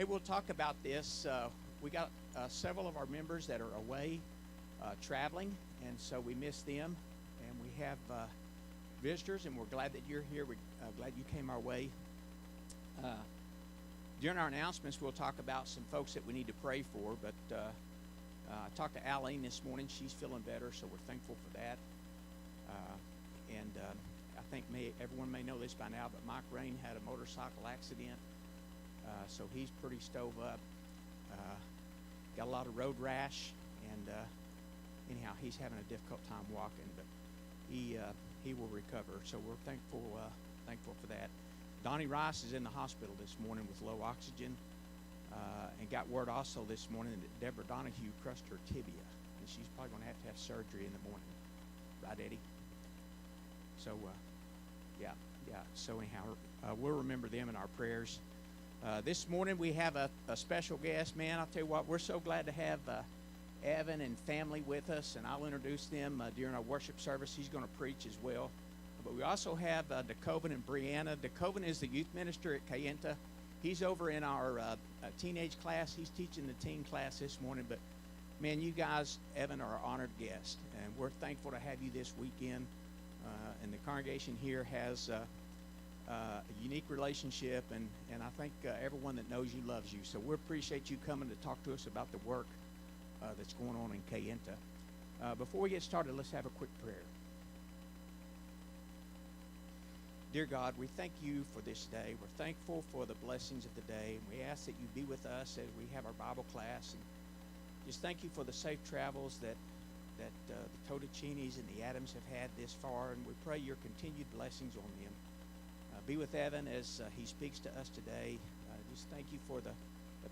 Hey, we'll talk about this. We got several of our members that are away traveling, and so we miss them. And we have visitors, and we're glad that you're here. We're glad you came our way. During our announcements, we'll talk about some folks that we need to pray for, but I talked to Aline this morning. She's feeling better, so we're thankful for that. I think everyone may know this by now, but Mike Rain had a motorcycle accident, so he's pretty stove up. Got a lot of road rash, and anyhow, he's having a difficult time walking, but he will recover. So we're thankful for that. Donnie Rice is in the hospital this morning with low oxygen, and got word also this morning that Deborah Donahue crushed her tibia, and she's probably going to have surgery in the morning. Right, Eddie? So, yeah. So anyhow, we'll remember them in our prayers. This morning we have a special guest. Man, I'll tell you what, we're so glad to have Evan and family with us, and I'll introduce them during our worship service. He's going to preach as well. But we also have DeCoven and Brianna. DeCoven is the youth minister at Kayenta. He's over in our teenage class. He's teaching the teen class this morning. But, man, you guys, Evan, are an honored guest, and we're thankful to have you this weekend. And the congregation here has a unique relationship, and I think everyone that knows you loves you. So we appreciate you coming to talk to us about the work that's going on in Kayenta. Before we get started, let's have a quick prayer. Dear God, we thank you for this day. We're thankful for the blessings of the day, and we ask that you be with us as we have our Bible class. And just thank you for the safe travels that the Todachines and the Adams have had this far, and we pray your continued blessings on them. Be with Evan as he speaks to us today. Just thank you for the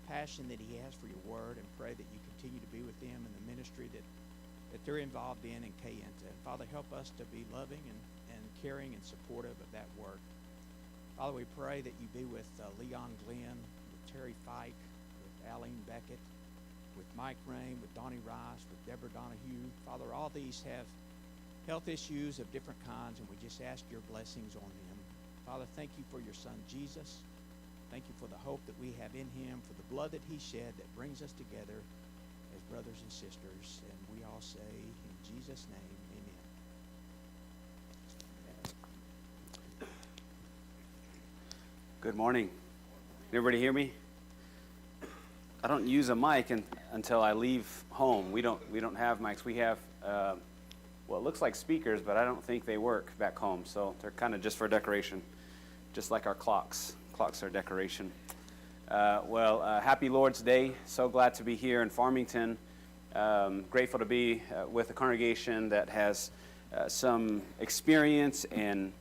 passion that he has for your word, and pray that you continue to be with them in the ministry that they're involved in Kayenta. And Father, help us to be loving and caring and supportive of that work. Father, we pray that you be with Leon Glenn, with Terry Fike, with Aline Beckett, with Mike Rain, with Donnie Rice, with Deborah Donahue. Father, all these have health issues of different kinds, and we just ask your blessings on them. Father, thank you for your son, Jesus. Thank you for the hope that we have in him, for the blood that he shed that brings us together as brothers and sisters. And we all say, in Jesus' name, amen. Good morning. Can everybody hear me? I don't use a mic until I leave home. We don't have mics. We have well, it looks like speakers, but I don't think they work back home. So they're kind of just for decoration, just like our clocks. Clocks are decoration. Happy Lord's Day. So glad to be here in Farmington. Grateful to be with a congregation that has some experience and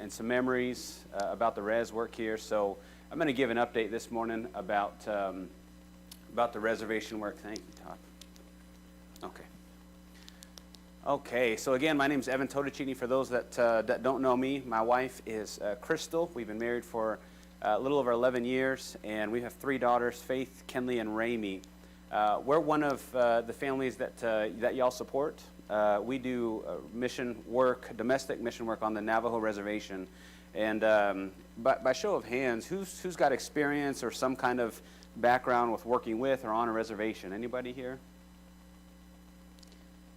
some memories about the res work here. So I'm going to give an update this morning about the reservation work. Thank you, Todd. Okay, so again, my name is Evan Todachine. For those that don't know me, my wife is Crystal. We've been married for a little over 11 years, and we have 3 daughters, Faith, Kenley, and Ramey. We're one of the families that y'all support. We do mission work, domestic mission work on the Navajo reservation. And by show of hands, who's got experience or some kind of background with working with or on a reservation? Anybody here?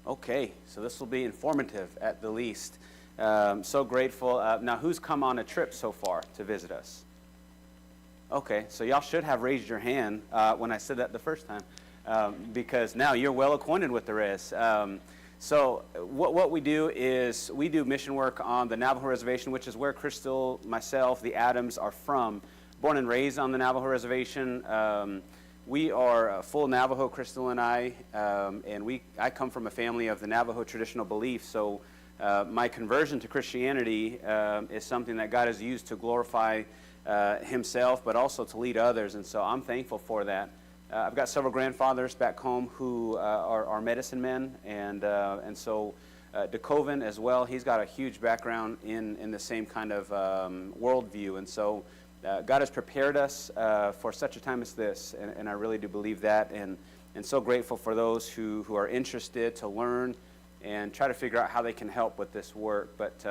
Okay, so this will be informative at the least. So grateful. Now, who's come on a trip so far to visit us? Okay, so y'all should have raised your hand when I said that the first time, because now you're well acquainted with the res. So what we do is we do mission work on the Navajo reservation, which is where Crystal, myself, the Adams are from. Born and raised on the Navajo reservation. We are full Navajo, Crystal and I, and I come from a family of the Navajo traditional belief. So my conversion to Christianity is something that God has used to glorify himself, but also to lead others. And so I'm thankful for that. I've got several grandfathers back home who are medicine men, and so DeCoven as well. He's got a huge background in the same kind of worldview, and so God has prepared us for such a time as this, and I really do believe that, and so grateful for those who are interested to learn and try to figure out how they can help with this work. But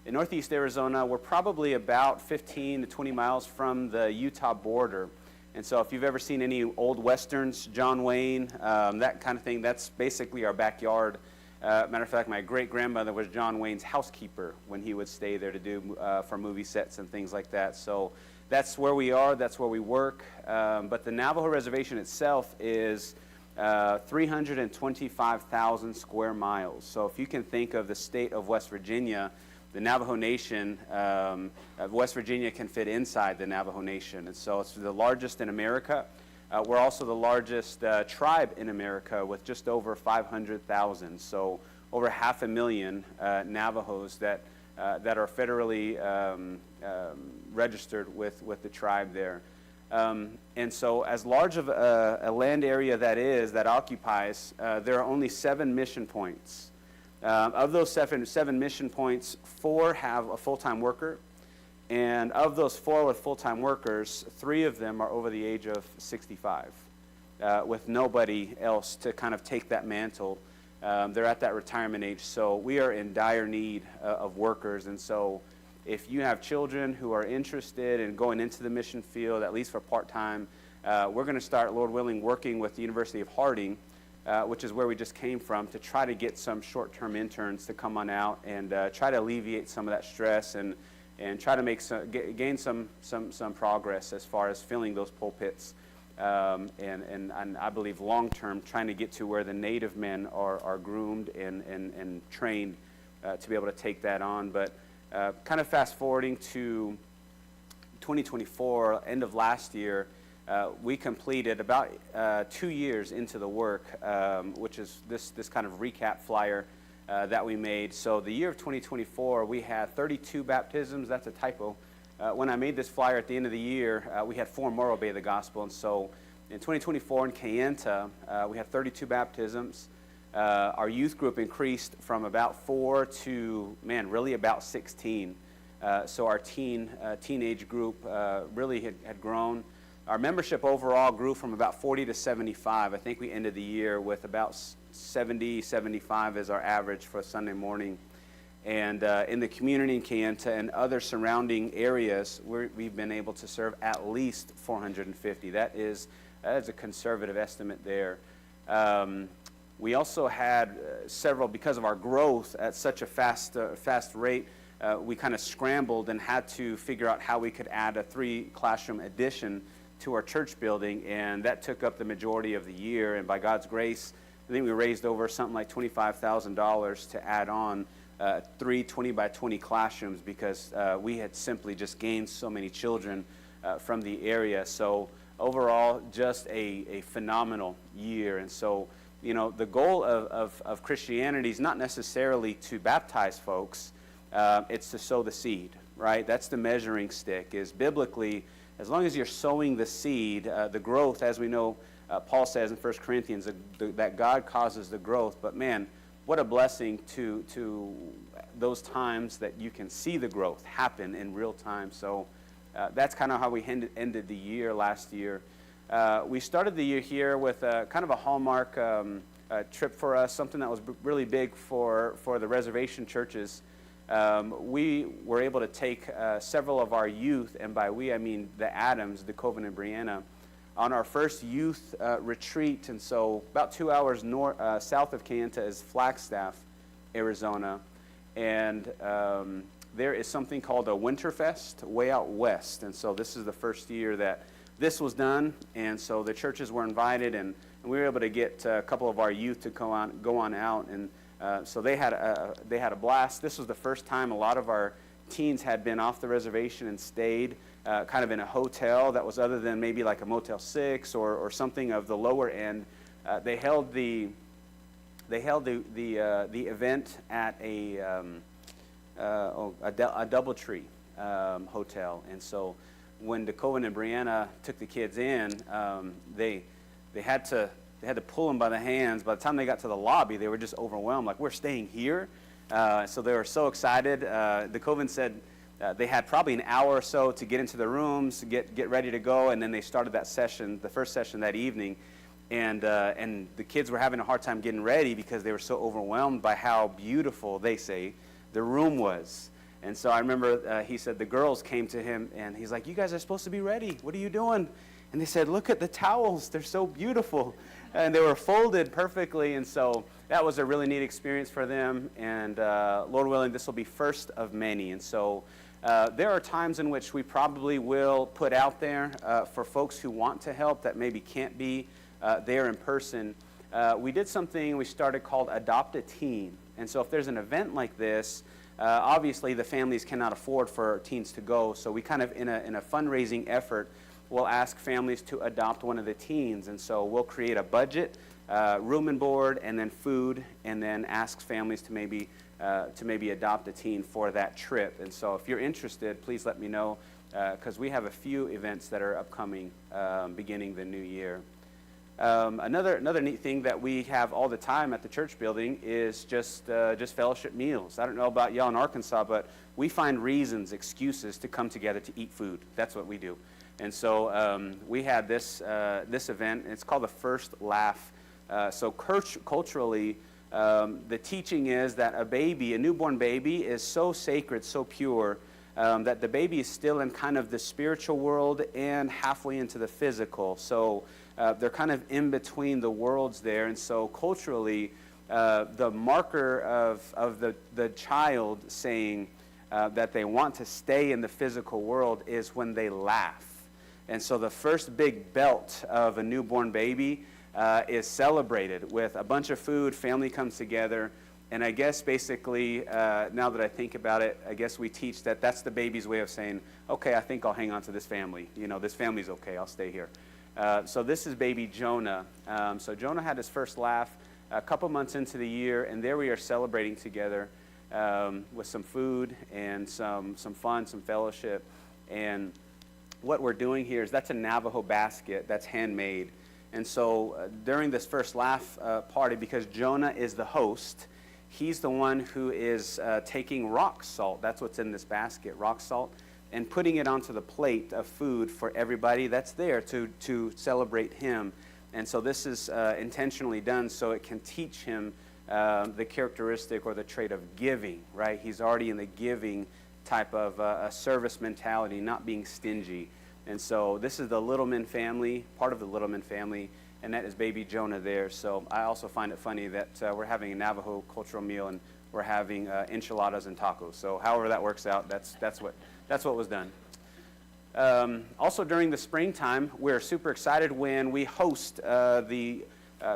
in Northeast Arizona, we're probably about 15 to 20 miles from the Utah border. And so if you've ever seen any old westerns, John Wayne, that kind of thing, that's basically our backyard. Matter of fact, my great-grandmother was John Wayne's housekeeper when he would stay there to do for movie sets and things like that. So that's where we are, that's where we work. But the Navajo Reservation itself is 325,000 square miles. So if you can think of the state of West Virginia, the Navajo Nation, West Virginia can fit inside the Navajo Nation. And so it's the largest in America. We're also the largest tribe in America with just over 500,000. So over 500,000 Navajos that are federally registered with the tribe there. And so as large of a land area that occupies, there are only 7 mission points. Of those seven mission points, 4 have a full-time worker. And of those 4 with full-time workers, 3 of them are over the age of 65, with nobody else to kind of take that mantle. They're at that retirement age. So we are in dire need of workers. And so if you have children who are interested in going into the mission field, at least for part-time, we're going to start, Lord willing, working with the University of Harding, which is where we just came from, to try to get some short-term interns to come on out and try to alleviate some of that stress and try to make gain some progress as far as filling those pulpits. And I believe long-term trying to get to where the Native men are groomed and trained to be able to take that on. But kind of fast forwarding to 2024, end of last year, we completed about 2 years into the work, which is this kind of recap flyer that we made. So the year of 2024, we had 32 baptisms. That's a typo. When I made this flyer at the end of the year, we had 4 more obey the gospel. And so in 2024 in Kayenta, we had 32 baptisms. Our youth group increased from about 4 to, really about 16. So our teenage group really had grown. Our membership overall grew from about 40 to 75. I think we ended the year with about 70, 75 as our average for Sunday morning. And in the community in Kayenta and other surrounding areas, we've been able to serve at least 450. That is a conservative estimate there. We also had several, because of our growth at such a fast rate, we kind of scrambled and had to figure out how we could add a 3-classroom addition to our church building, and that took up the majority of the year. And by God's grace, I think we raised over something like $25,000 to add on 3 20-by-20 classrooms, because we had simply just gained so many children from the area. So overall, just a phenomenal year. And so, the goal of Christianity is not necessarily to baptize folks, it's to sow the seed, right? That's the measuring stick, is biblically, as long as you're sowing the seed, the growth, as we know, Paul says in 1 Corinthians, that God causes the growth. But man, what a blessing to those times that you can see the growth happen in real time. So that's kind of how we ended the year last year. We started the year here with kind of a hallmark trip for us, something that was really big for the reservation churches. We were able to take several of our youth, and by we I mean the Adams, DeKoven and Brianna, on our first youth retreat. And so about 2 hours south of Kayenta is Flagstaff, Arizona. And there is something called a Winterfest way out west. And so this is the first year that this was done. And so the churches were invited, and we were able to get a couple of our youth to go on out. And so they had a blast. This was the first time a lot of our teens had been off the reservation and stayed kind of in a hotel that was other than maybe like a Motel 6 or something of the lower end. They held the event at a DoubleTree hotel. And so when DeKoven and Brianna took the kids in, they had to pull them by the hands. By the time they got to the lobby, they were just overwhelmed, like, we're staying here? So they were so excited. DeKoven said they had probably an hour or so to get into the rooms, get ready to go, and then they started that session, the first session that evening. And the kids were having a hard time getting ready because they were so overwhelmed by how beautiful, they say, the room was. And so I remember he said the girls came to him, and he's like, you guys are supposed to be ready. What are you doing? And they said, look at the towels, they're so beautiful. And they were folded perfectly, and so that was a really neat experience for them. And Lord willing, this will be first of many. And so there are times in which we probably will put out there for folks who want to help that maybe can't be there in person. We did something we started called Adopt a Teen. And so if there's an event like this, obviously the families cannot afford for teens to go. So we kind of, in a fundraising effort, we'll ask families to adopt one of the teens. And so we'll create a budget, room and board, and then food, and then ask families to maybe adopt a teen for that trip. And so if you're interested, please let me know, because we have a few events that are upcoming beginning the new year. Another neat thing that we have all the time at the church building is just fellowship meals. I don't know about y'all in Arkansas, but we find reasons, excuses to come together to eat food. That's what we do. And so we had this event. And it's called the First Laugh. So culturally, the teaching is that a newborn baby, is so sacred, so pure, that the baby is still in kind of the spiritual world and halfway into the physical. So they're kind of in between the worlds there. And so culturally, the marker of the child saying that they want to stay in the physical world is when they laugh. And so the first big belt of a newborn baby is celebrated with a bunch of food, family comes together, and I guess basically, now that I think about it, I guess we teach that that's the baby's way of saying, okay, I think I'll hang on to this family. You know, this family's okay, I'll stay here. So this is baby Jonah. So Jonah had his first laugh a couple months into the year, and there we are celebrating together with some food and some fun, some fellowship. And what we're doing here is that's a Navajo basket that's handmade. And so during this first laugh party, because Jonah is the host, he's the one who is taking rock salt. That's what's in this basket, rock salt, and putting it onto the plate of food for everybody that's there to celebrate him. And so this is intentionally done so it can teach him the characteristic or the trait of giving, right? He's already in the giving type of a service mentality, not being stingy. And so this is the Littleman family, part of the Littleman family, and that is baby Jonah there. So I also find it funny that we're having a Navajo cultural meal and we're having enchiladas and tacos. So however that works out, that's what was done. Also during the springtime, we're super excited when we host the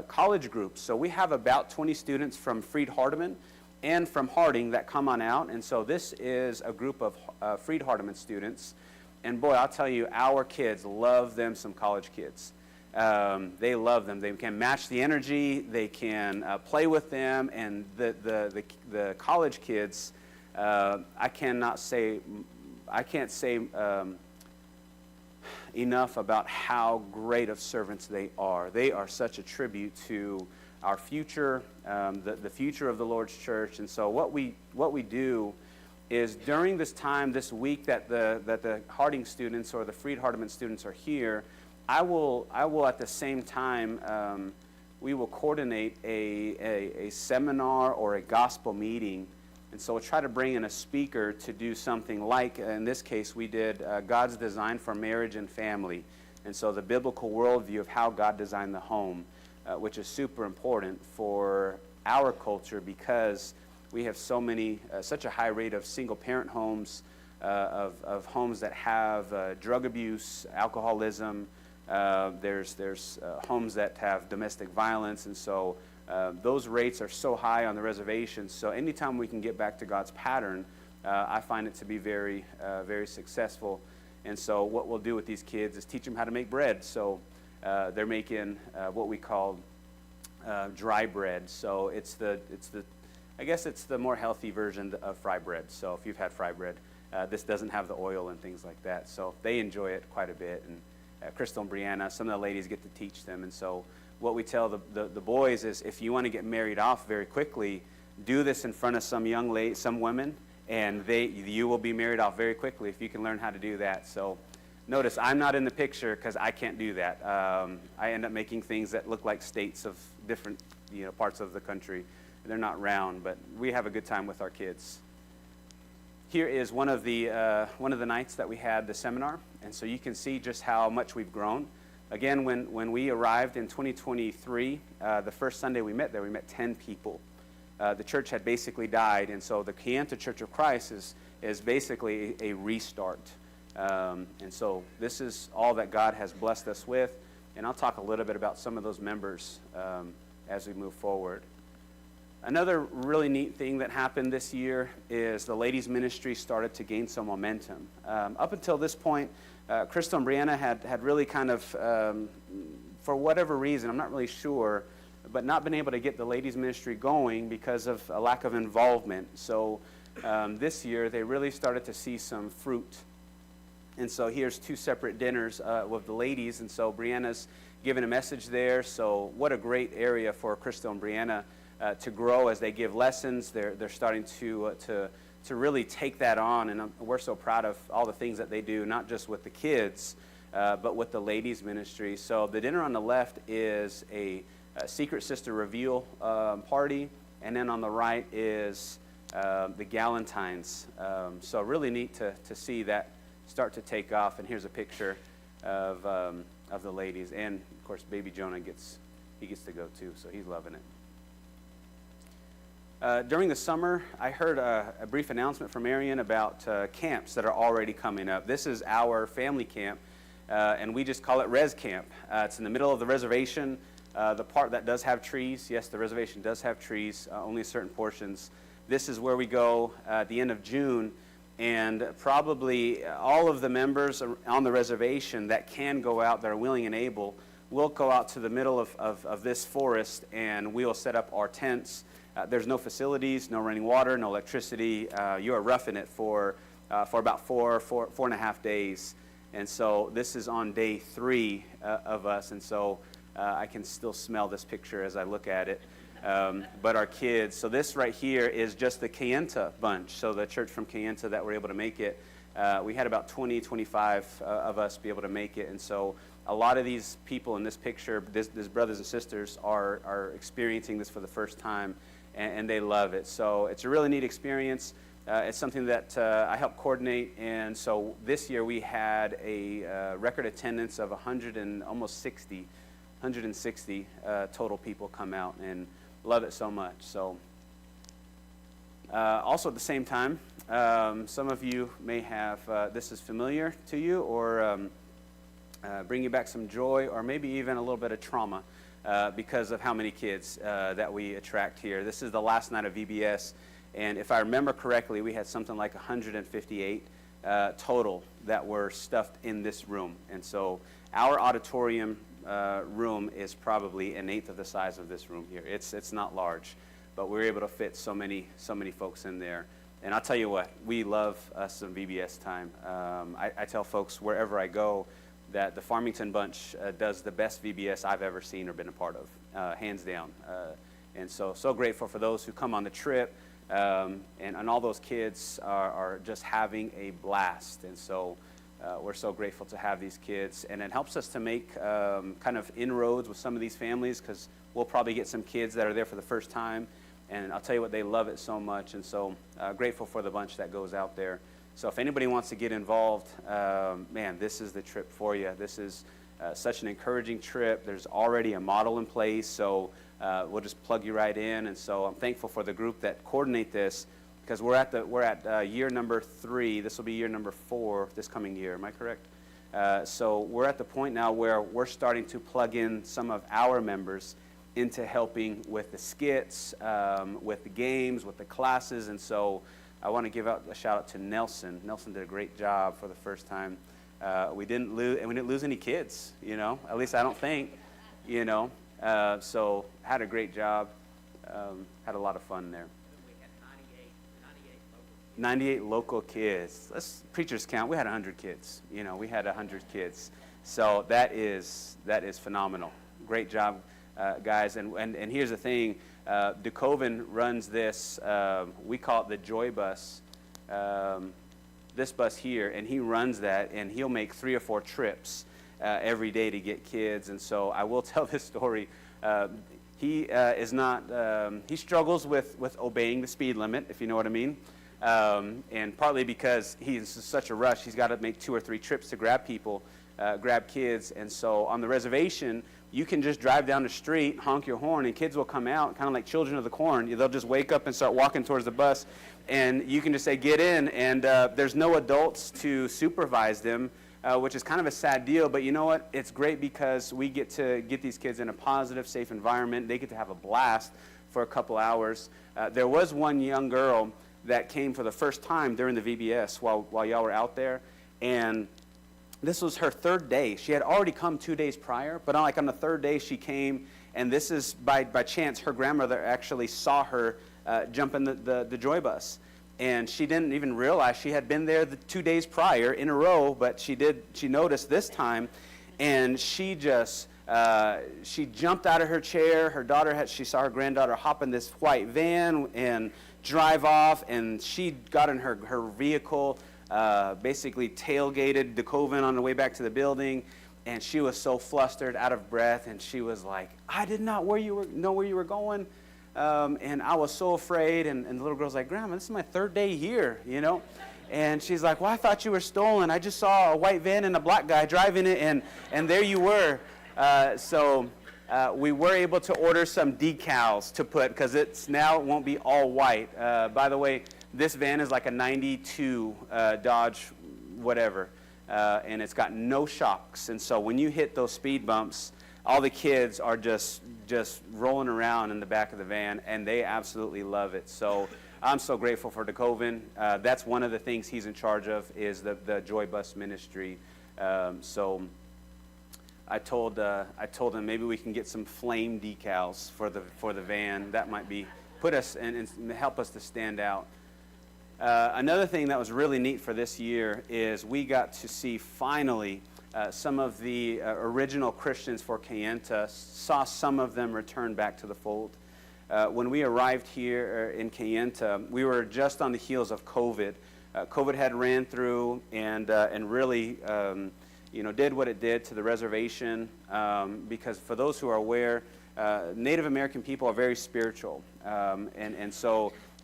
college groups. So we have about 20 students from Freed-Hardeman and from Harding that come on out. And so this is a group of Freed-Hardeman students. And boy, I'll tell you, our kids love them some college kids. They love them. They can match the energy. They can play with them. And the college kids, I can't say enough about how great of servants they are. They are such a tribute to our future, the future of the Lord's church. And so what we do is during this time, this week that the Harding students or the Freed-Hardeman students are here, I will at the same time, we will coordinate a seminar or a gospel meeting. And so we'll try to bring in a speaker to do something like, in this case, we did God's design for marriage and family. And so the biblical worldview of how God designed the home, which is super important for our culture because we have such a high rate of single-parent homes, of homes that have drug abuse, alcoholism. There's homes that have domestic violence, and so those rates are so high on the reservations. So anytime we can get back to God's pattern, I find it to be very, very successful. And so what we'll do with these kids is teach them how to make bread. So they're making what we call dry bread. So I guess it's the more healthy version of fry bread. So if you've had fry bread, this doesn't have the oil and things like that. So they enjoy it quite a bit. And Crystal and Brianna, some of the ladies get to teach them. And so what we tell the boys is if you want to get married off very quickly, do this in front of some women, and you will be married off very quickly if you can learn how to do that. So notice I'm not in the picture because I can't do that. I end up making things that look like states of different parts of the country. They're not round, but we have a good time with our kids. Here is one of the nights that we had the seminar, and so you can see just how much we've grown. Again, when we arrived in 2023, the first Sunday we met there, we met 10 people. The church had basically died, and so the Kayenta Church of Christ is basically a restart. And so this is all that God has blessed us with, and I'll talk a little bit about some of those members as we move forward. Another really neat thing that happened this year is the ladies' ministry started to gain some momentum. Up until this point, Crystal and Brianna had really kind of, for whatever reason, I'm not really sure, but not been able to get the ladies' ministry going because of a lack of involvement. So this year, they really started to see some fruit. And so here's 2 separate dinners with the ladies, and so Brianna's giving a message there. So what a great area for Crystal and Brianna to grow as they give lessons. They're starting to really take that on, and we're so proud of all the things that they do, not just with the kids, but with the ladies' ministry. So the dinner on the left is a Secret Sister Reveal party, and then on the right is the Galentines. So really neat to see that start to take off. And here's a picture of the ladies, and of course baby Jonah gets to go too, so he's loving it. During the summer, I heard a brief announcement from Arian about camps that are already coming up. This is our family camp, and we just call it Res Camp. It's in the middle of the reservation, the part that does have trees. Yes, the reservation does have trees, only certain portions. This is where we go at the end of June, and probably all of the members on the reservation that can go out, that are willing and able, will go out to the middle of this forest, and we will set up our tents. There's no facilities, no running water, no electricity. You are roughing it for about four and a half days. And so this is on day 3 of us, and so I can still smell this picture as I look at it. But our kids, so this right here is just the Kayenta bunch, so the church from Kayenta that were able to make it. We had about 25 of us be able to make it, and so a lot of these people in this picture, these brothers and sisters, are experiencing this for the first time, and they love it. So it's a really neat experience. It's something that I help coordinate, and so this year we had a record attendance of 160 total people come out, and love it so much. So also at the same time, some of you may have this is familiar to you, or bring you back some joy, or maybe even a little bit of trauma because of how many kids that we attract here. This is the last night of VBS, and if I remember correctly, we had something like 158 total that were stuffed in this room. And so our auditorium room is probably 1/8 of the size of this room here. It's not large, but we're able to fit so many folks in there. And I'll tell you what, we love us some VBS time. I tell folks wherever I go that the Farmington bunch does the best VBS I've ever seen or been a part of, hands down. And so grateful for those who come on the trip, and all those kids are just having a blast. And so we're so grateful to have these kids, and it helps us to make kind of inroads with some of these families, because we'll probably get some kids that are there for the first time, and I'll tell you what, they love it so much. And so grateful for the bunch that goes out there. So if anybody wants to get involved, man, this is the trip for you. This is such an encouraging trip. There's already a model in place, so we'll just plug you right in. And so I'm thankful for the group that coordinate this, because we're at year number 3. This will be year number 4 this coming year. Am I correct? So we're at the point now where we're starting to plug in some of our members into helping with the skits, with the games, with the classes. And so I want to give out a shout out to Nelson. Nelson did a great job for the first time. We didn't lose any kids, at least I don't think, so had a great job, had a lot of fun there. 98 local kids. Let's preachers count. We had 100 kids. We had 100 kids. So that is phenomenal. Great job, guys. And here's the thing. DeKoven runs this. We call it the Joy Bus. This bus here, and he runs that, and he'll make 3 or 4 trips every day to get kids. And so I will tell this story. He is not. He struggles with obeying the speed limit, if you know what I mean. And partly because he's in such a rush, he's got to make 2 or 3 trips to grab people. grab kids. And so on the reservation, you can just drive down the street, honk your horn, and kids will come out, kind of like children of the corn. They'll just wake up and start walking towards the bus, and you can just say, get in, and there's no adults to supervise them, which is kind of a sad deal. But you know what? It's great because we get to get these kids in a positive, safe environment. They get to have a blast for a couple hours. There was one young girl that came for the first time during the VBS while y'all were out there, and this was her third day. She had already come 2 days prior, but on the third day she came, and this is by chance. Her grandmother actually saw her jump in the joy bus, and she didn't even realize she had been there the 2 days prior in a row, but she noticed this time, and she just she jumped out of her chair. Her daughter she saw her granddaughter hop in this white van and drive off, and she got in her vehicle, basically tailgated DeKoven on the way back to the building, and she was so flustered, out of breath, and she was like, I did not know where you were going, and I was so afraid. And the little girl's like, Grandma, this is my third day here, and she's like, well, I thought you were stolen. I just saw a white van and a black guy driving it, and there you were. So we were able to order some decals to put, because it won't be all white. By the way, this van is like a 92 Dodge whatever, and it's got no shocks. And so when you hit those speed bumps, all the kids are just rolling around in the back of the van, and they absolutely love it. So I'm so grateful for DeKoven. That's one of the things he's in charge of, is the Joy Bus ministry. So I told him maybe we can get some flame decals for the van. That might put us and help us to stand out. Another thing that was really neat for this year is we got to see finally some of the original Christians for Kayenta, saw some of them return back to the fold. When we arrived here in Kayenta, we were just on the heels of COVID. COVID had ran through and really did what it did to the reservation, because for those who are aware, Native American people are very spiritual, and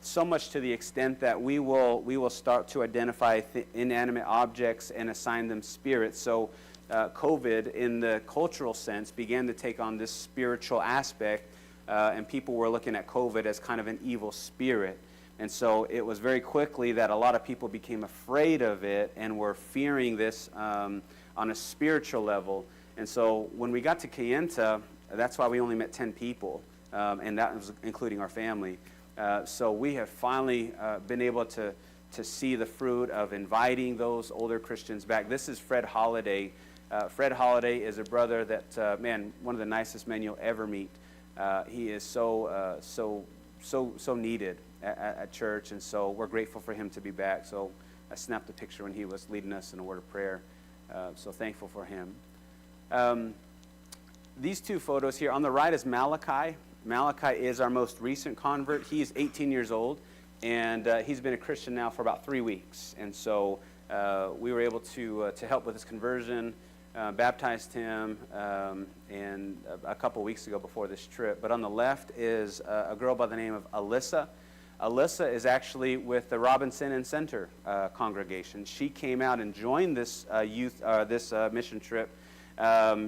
so much to the extent that we will start to identify inanimate objects and assign them spirits. So COVID, in the cultural sense, began to take on this spiritual aspect, and people were looking at COVID as kind of an evil spirit. And so it was very quickly that a lot of people became afraid of it and were fearing this on a spiritual level. And so when we got to Kayenta, that's why we only met 10 people, and that was including our family. So we have finally been able to see the fruit of inviting those older Christians back. This is Fred Holliday. Fred Holliday is a brother that, one of the nicest men you'll ever meet. He is so needed at church, and so we're grateful for him to be back. So I snapped a picture when he was leading us in a word of prayer. So thankful for him. These two photos here, on the right is Malachi. Malachi is our most recent convert. He's 18 years old, and he's been a Christian now for about 3 weeks. And so we were able to help with his conversion, baptized him, and a couple weeks ago before this trip. But on the left is a girl by the name of Alyssa. Alyssa is actually with the Robinson and Center congregation. She came out and joined this mission trip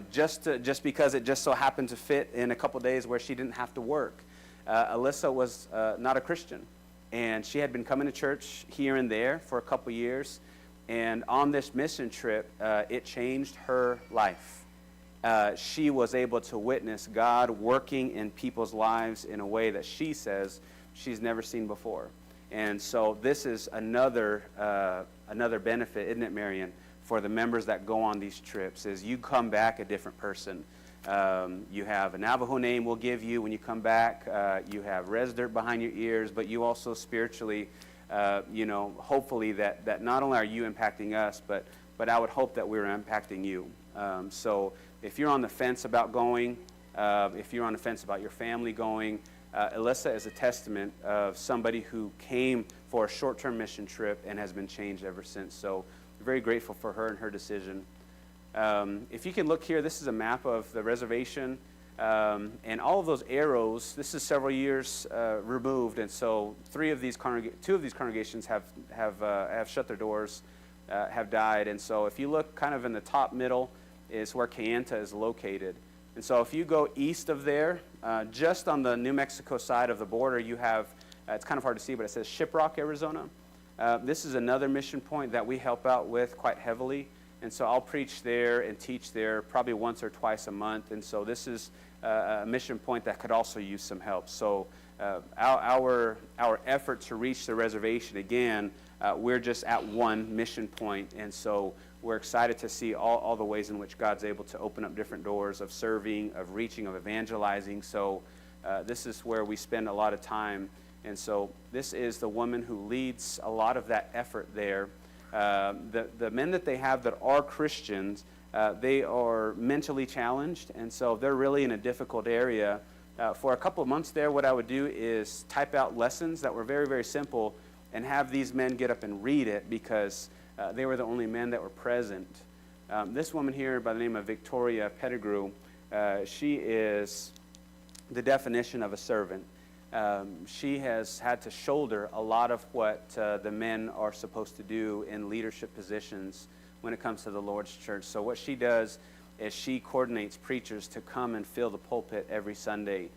just because it just so happened to fit in a couple days where she didn't have to work. Alyssa was not a Christian, and she had been coming to church here and there for a couple years, and on this mission trip, it changed her life. She was able to witness God working in people's lives in a way that she says she's never seen before. And so this is another benefit, isn't it, Marion, for the members that go on these trips, is you come back a different person. You have a Navajo name we'll give you when you come back. You have res dirt behind your ears, but you also spiritually, hopefully that not only are you impacting us, but I would hope that we're impacting you. So if you're on the fence about going, if you're on the fence about your family going, Alyssa is a testament of somebody who came for a short-term mission trip and has been changed ever since. So very grateful for her and her decision. If you can look here, this is a map of the reservation, and all of those arrows, this is several years removed, and so two of these congregations have shut their doors. have died. And so if you look kind of in the top middle is where Kayenta is located. And so if you go east of there, just on the New Mexico side of the border, you have, it's kind of hard to see, but it says Shiprock, Arizona. This is another mission point that we help out with quite heavily. And so I'll preach there and teach there probably once or twice a month. And so this is a mission point that could also use some help. So our effort to reach the reservation, again, we're just at one mission point. And so we're excited to see all the ways in which God's able to open up different doors of serving, of reaching, of evangelizing. So this is where we spend a lot of time. And so this is the woman who leads a lot of that effort there. The men that they have that are Christians, they are mentally challenged, and so they're really in a difficult area. For a couple of months there, what I would do is type out lessons that were very, very simple and have these men get up and read it because they were the only men that were present. This woman here by the name of Victoria Pettigrew, she is the definition of a servant. She has had to shoulder a lot of what the men are supposed to do in leadership positions when it comes to the Lord's church. So what she does is she coordinates preachers to come and fill the pulpit every Sunday.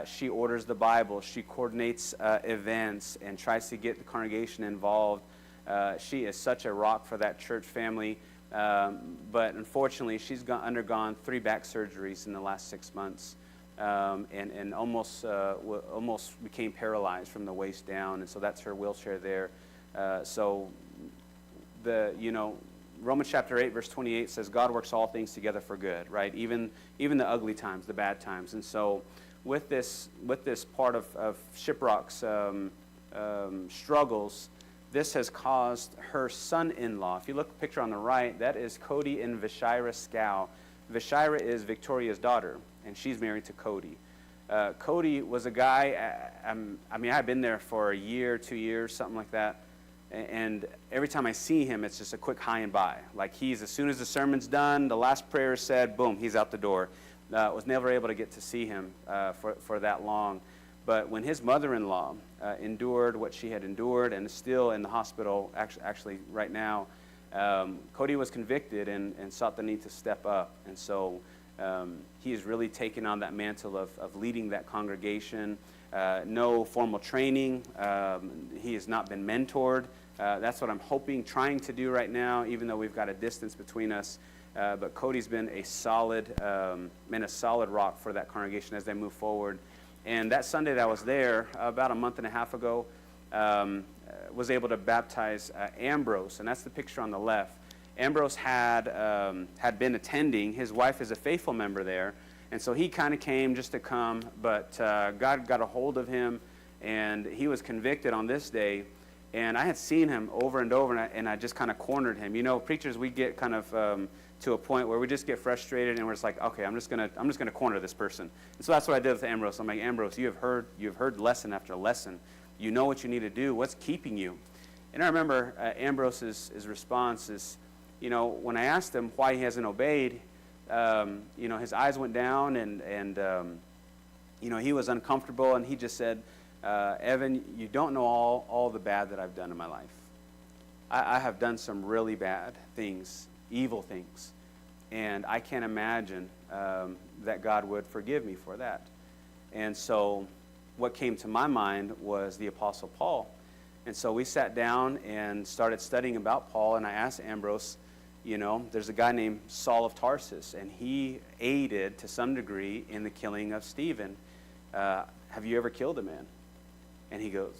She orders the Bible. She coordinates events and tries to get the congregation involved. She is such a rock for that church family. But unfortunately, she's undergone 3 back surgeries in the last 6 months. And almost became paralyzed from the waist down, and so that's her wheelchair there. Romans chapter 8 verse 28 says God works all things together for good, right? Even the ugly times, the bad times. And so with this part of Shiprock's struggles, this has caused her son-in-law. If you look at the picture on the right, that is Cody and Vishira Scow. Vishira is Victoria's daughter, and she's married to Cody. Cody was a guy, I've been there for a year, 2 years, something like that. And every time I see him, it's just a quick hi and bye. Like as soon as the sermon's done, the last prayer is said, boom, he's out the door. Was never able to get to see him for that long. But when his mother-in-law endured what she had endured and is still in the hospital, actually right now, Cody was convicted and sought the need to step up. And so he has really taken on that mantle of leading that congregation. No formal training. He has not been mentored. That's what I'm trying to do right now, even though we've got a distance between us. But Cody's been a solid rock for that congregation as they move forward. And that Sunday that I was there, about a month and a half ago, was able to baptize Ambrose, and that's the picture on the left. Ambrose had been attending. His wife is a faithful member there, and so he kind of came just to come, but God got a hold of him, and he was convicted on this day. And I had seen him over and over, and I just kind of cornered him. You know, preachers, we get kind of to a point where we just get frustrated, and we're just like, okay, I'm just gonna corner this person. And so that's what I did with Ambrose. I'm like, Ambrose, you have heard lesson after lesson. You know what you need to do. What's keeping you? And I remember Ambrose's response is, when I asked him why he hasn't obeyed, his eyes went down, and he was uncomfortable, and he just said, Evan, you don't know all the bad that I've done in my life. I have done some really bad things, evil things, and I can't imagine that God would forgive me for that. And so what came to my mind was the Apostle Paul. And so we sat down and started studying about Paul, and I asked Ambrose, there's a guy named Saul of Tarsus, and he aided to some degree in the killing of Stephen. Have you ever killed a man? And he goes,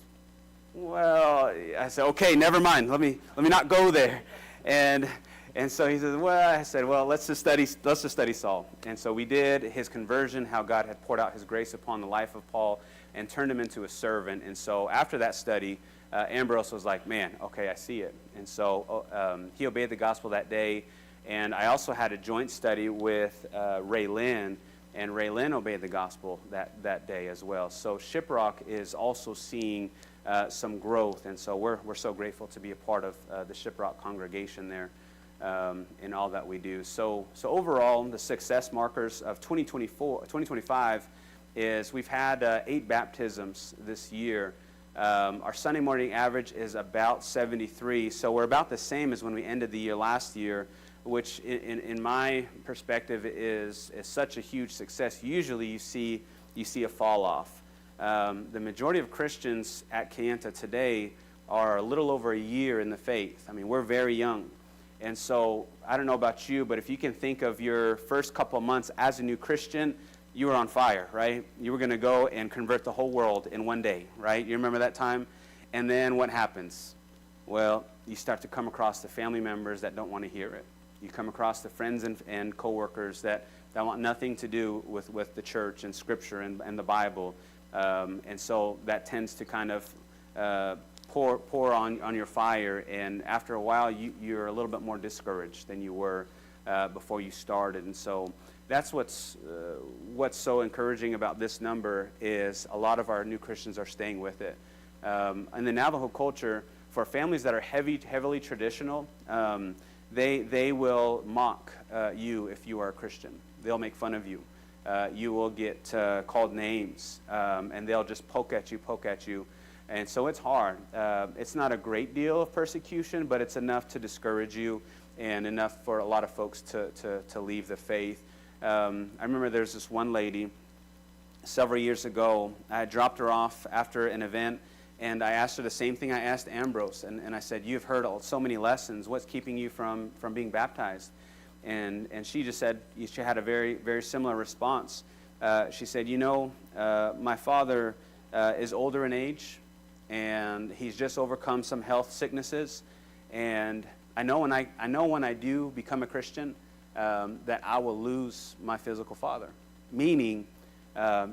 well, I said, okay, never mind. Let me not go there. And so he says, let's just study Saul. And so we did his conversion, how God had poured out his grace upon the life of Paul and turned him into a servant. And so after that study, Ambrose was like, man, okay, I see it. And so he obeyed the gospel that day. And I also had a joint study with Ray Lynn, and Ray Lynn obeyed the gospel that day as well. So Shiprock is also seeing some growth, and so we're so grateful to be a part of the Shiprock congregation there in all that we do. So overall, the success markers of 2025 is we've had 8 baptisms this year. Our Sunday morning average is about 73, so we're about the same as when we ended the year last year, which in my perspective is such a huge success. Usually you see a fall off. The majority of Christians at Kayenta today are a little over a year in the faith. I mean, we're very young. And so I don't know about you, but if you can think of your first couple of months as a new Christian, you were on fire, right? You were going to go and convert the whole world in one day, right? You remember that time? And then what happens? Well, you start to come across the family members that don't want to hear it. You come across the friends and coworkers that want nothing to do with the church and Scripture and the Bible. And so that tends to kind of pour on your fire, and after a while you're a little bit more discouraged than you were before you started. And so that's what's so encouraging about this number is a lot of our new Christians are staying with it. In the Navajo culture, for families that are heavily traditional, they will mock you if you are a Christian. They'll make fun of you. You will get called names, and they'll just poke at you. And so it's hard. It's not a great deal of persecution, but it's enough to discourage you and enough for a lot of folks to leave the faith. I remember there's this one lady several years ago. I dropped her off after an event, and I asked her the same thing I asked Ambrose. And I said, you've heard so many lessons. What's keeping you from being baptized? And she just said, she had a very, very similar response. She said, my father is older in age, and he's just overcome some health sicknesses. And I know when I do become a Christian, that I will lose my physical father, meaning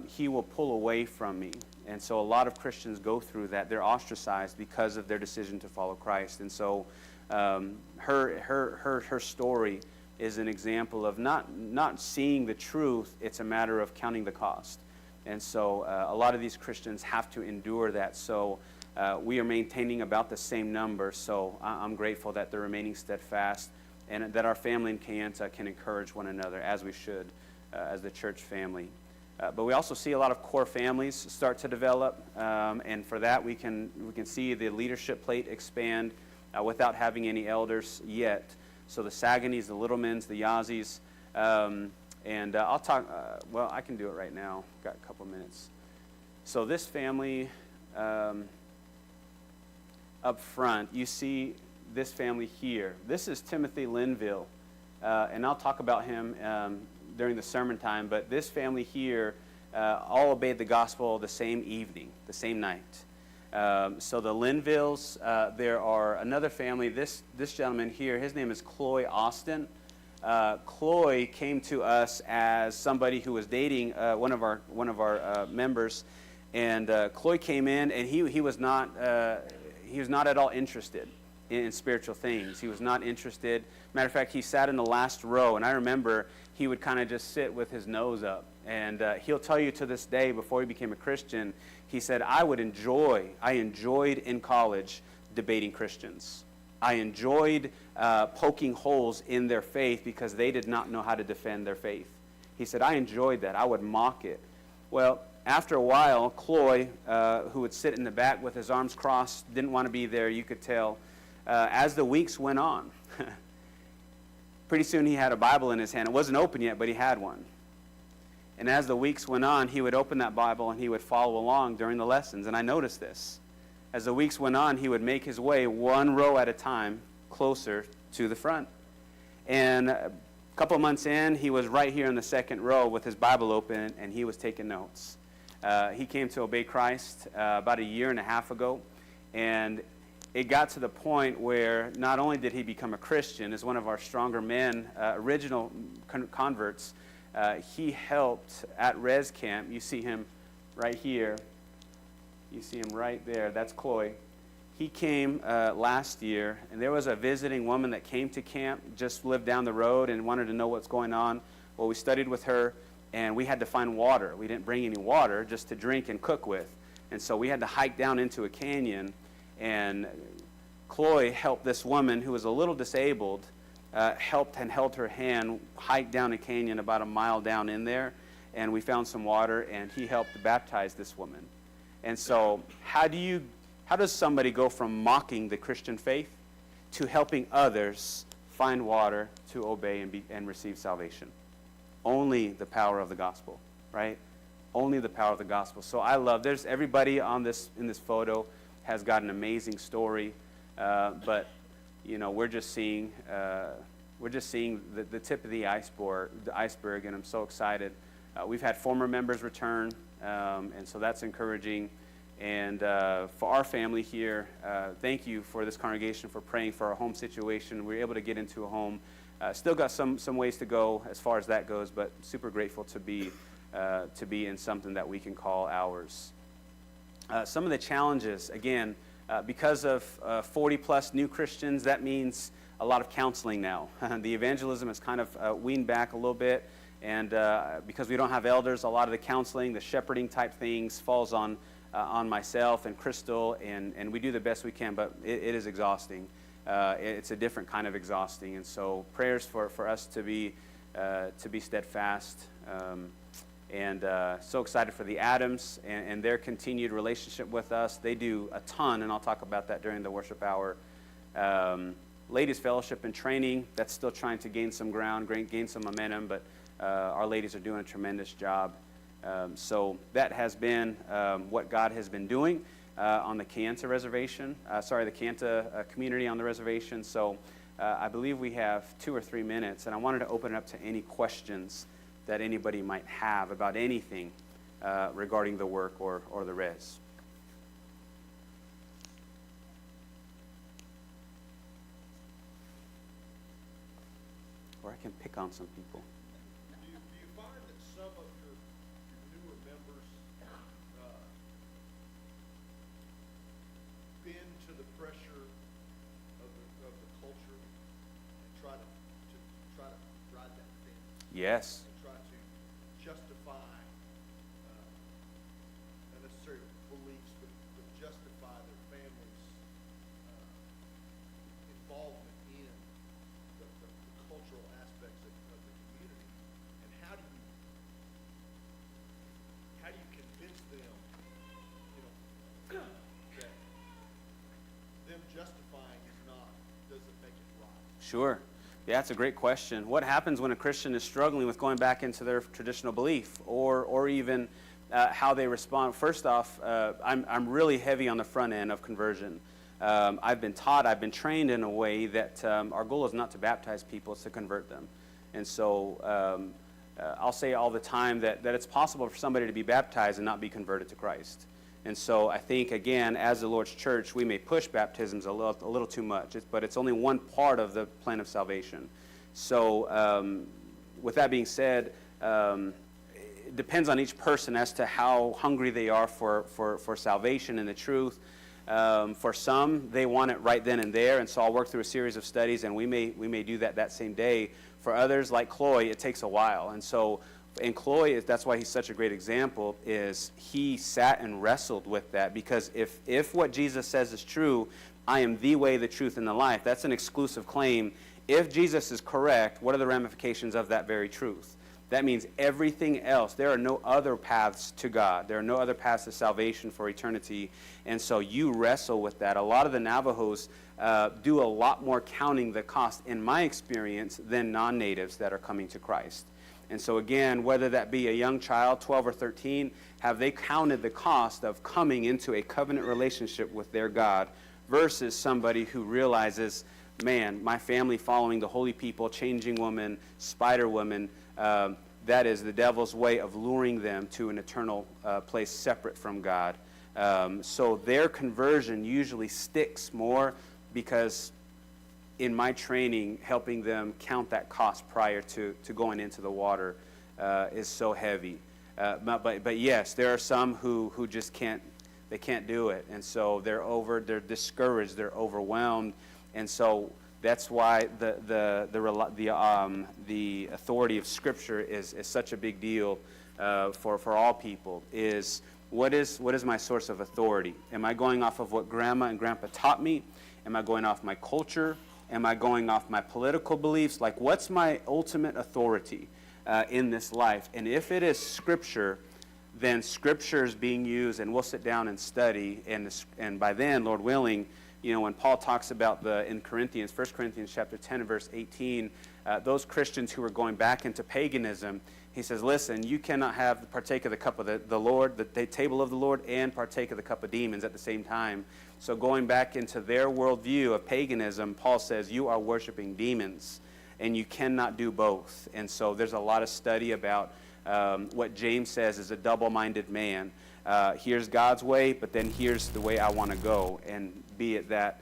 he will pull away from me. And so a lot of Christians go through that. They're ostracized because of their decision to follow Christ. And so her story is an example of not seeing the truth. It's a matter of counting the cost. And so a lot of these Christians have to endure that. So we are maintaining about the same number. So I'm grateful that they're remaining steadfast, and that our family in Kayenta can encourage one another, as we should, as the church family. But we also see a lot of core families start to develop, and for that we can see the leadership plate expand without having any elders yet. So the Saganys, the Littlemans, the Yazzies, and I'll talk, well, I can do it right now. Got a couple minutes. So this family up front, you see this family here. This is Timothy Linville, and I'll talk about him during the sermon time, but this family here all obeyed the gospel the same evening, the same night. So the Linvilles, there are another family, this gentleman here, his name is Cloy Austin. Cloy came to us as somebody who was dating one of our members, and Cloy came in, and he was not at all interested in spiritual things. He was not interested. Matter of fact, he sat in the last row, and I remember he would kind of just sit with his nose up. And he'll tell you to this day, before he became a Christian, he said, I enjoyed in college debating Christians. I enjoyed poking holes in their faith because they did not know how to defend their faith. He said, I enjoyed that. I would mock it. Well, after a while, Cloy, who would sit in the back with his arms crossed, didn't want to be there, you could tell. As the weeks went on, pretty soon he had a Bible in his hand. It wasn't open yet, but he had one. And as the weeks went on, he would open that Bible and he would follow along during the lessons. And I noticed this. As the weeks went on, he would make his way one row at a time closer to the front. And a couple of months in, he was right here in the second row with his Bible open, and he was taking notes. He came to obey Christ about a year and a half ago, and it got to the point where not only did he become a Christian, as one of our stronger men, original converts, he helped at Res Camp. You see him right here. You see him right there. That's Cloy. He came last year, and there was a visiting woman that came to camp, just lived down the road and wanted to know what's going on. Well, we studied with her, and we had to find water. We didn't bring any water just to drink and cook with. And so we had to hike down into a canyon, and Cloy helped this woman who was a little disabled, helped and held her hand, hike down a canyon about a mile down in there, and we found some water, and he helped baptize this woman. And so how do you How does somebody go from mocking the Christian faith to helping others find water to obey and receive salvation? Only the power of the gospel, right? Only the power of the gospel. So I love, there's everybody in this photo has got an amazing story, but you know, we're just seeing the tip of the iceberg, and I'm so excited. We've had former members return, and so that's encouraging. And for our family here, thank you for this congregation for praying for our home situation. We were able to get into a home. Still got some ways to go as far as that goes, but super grateful to be in something that we can call ours. Some of the challenges, again, because of 40-plus new Christians, that means a lot of counseling now. The evangelism has kind of weaned back a little bit, and because we don't have elders, a lot of the counseling, the shepherding type things falls on myself and Crystal, and we do the best we can, but it is exhausting. It's a different kind of exhausting, and so prayers for us to be steadfast. And so excited for the Adams and their continued relationship with us. They do a ton, and I'll talk about that during the worship hour. Ladies Fellowship and Training, that's still trying to gain some ground, gain some momentum, but our ladies are doing a tremendous job. So that has been what God has been doing on the Kayenta reservation, the Kayenta community on the reservation. So I believe we have 2 or 3 minutes, and I wanted to open it up to any questions that anybody might have about anything regarding the work or the res. Or I can pick on some people. Do you find that some of your newer members bend to the pressure of the culture and try to ride that fence? Yes. And try to justify not necessarily beliefs, but justify their family's involvement in the cultural aspects of the community, and how do you convince them, that them justifying doesn't make it right? Sure. Yeah, that's a great question. What happens when a Christian is struggling with going back into their traditional belief, or even how they respond? First off, I'm really heavy on the front end of conversion. I've been trained in a way that our goal is not to baptize people, it's to convert them. And so I'll say all the time that it's possible for somebody to be baptized and not be converted to Christ. And so I think, again, as the Lord's church, we may push baptisms a little too much, but it's only one part of the plan of salvation. So with that being said, it depends on each person as to how hungry they are for salvation and the truth. For some, they want it right then and there, and so I'll work through a series of studies, and we may do that same day. For others, like Chloe, it takes a while. And so and Chloe, that's why he's such a great example, is he sat and wrestled with that, because if what Jesus says is true, I am the way, the truth, and the life, that's an exclusive claim. If Jesus is correct, what are the ramifications of that very truth? That means everything else. There are no other paths to God. There are no other paths to salvation for eternity. And so you wrestle with that. A lot of the Navajos do a lot more counting the cost, in my experience, than non-natives that are coming to Christ. And so again, whether that be a young child, 12 or 13, have they counted the cost of coming into a covenant relationship with their God versus somebody who realizes, man, my family following the holy people, changing woman, spider woman, that is the devil's way of luring them to an eternal place separate from God. So their conversion usually sticks more because in my training, helping them count that cost prior to going into the water is so heavy. But yes, there are some who just can't do it. And so they're discouraged, they're overwhelmed. And so that's why the authority of Scripture is such a big deal for all people. Is what is my source of authority? Am I going off of what Grandma and Grandpa taught me? Am I going off my culture? Am I going off my political beliefs? Like, what's my ultimate authority in this life? And if it is Scripture, then Scripture is being used, and we'll sit down and study. And by then, Lord willing, when Paul talks about in Corinthians, 1 Corinthians chapter 10 and verse 18, those Christians who were going back into paganism, he says, listen, you cannot partake of the cup of the Lord, the table of the Lord, and partake of the cup of demons at the same time. So going back into their worldview of paganism, Paul says, you are worshiping demons, and you cannot do both. And so there's a lot of study about what James says is a double-minded man. Here's God's way, but then here's the way I want to go, and be it that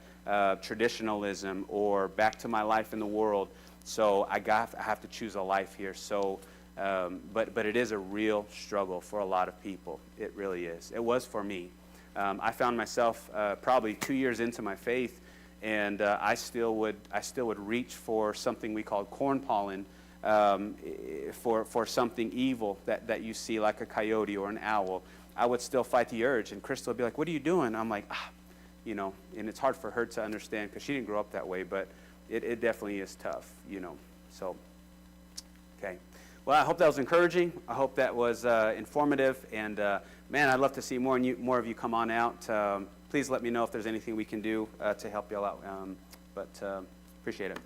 traditionalism or back to my life in the world. So I have to choose a life here. So, but it is a real struggle for a lot of people. It really is. It was for me. I found myself probably 2 years into my faith, and I still would reach for something we called corn pollen, for something evil that you see, like a coyote or an owl. I would still fight the urge, and Crystal would be like, what are you doing? I'm like, and it's hard for her to understand because she didn't grow up that way, but it definitely is tough, so, okay. Well, I hope that was encouraging. I hope that was informative, and man, I'd love to see more of you come on out. Please let me know if there's anything we can do to help y'all out, but appreciate it.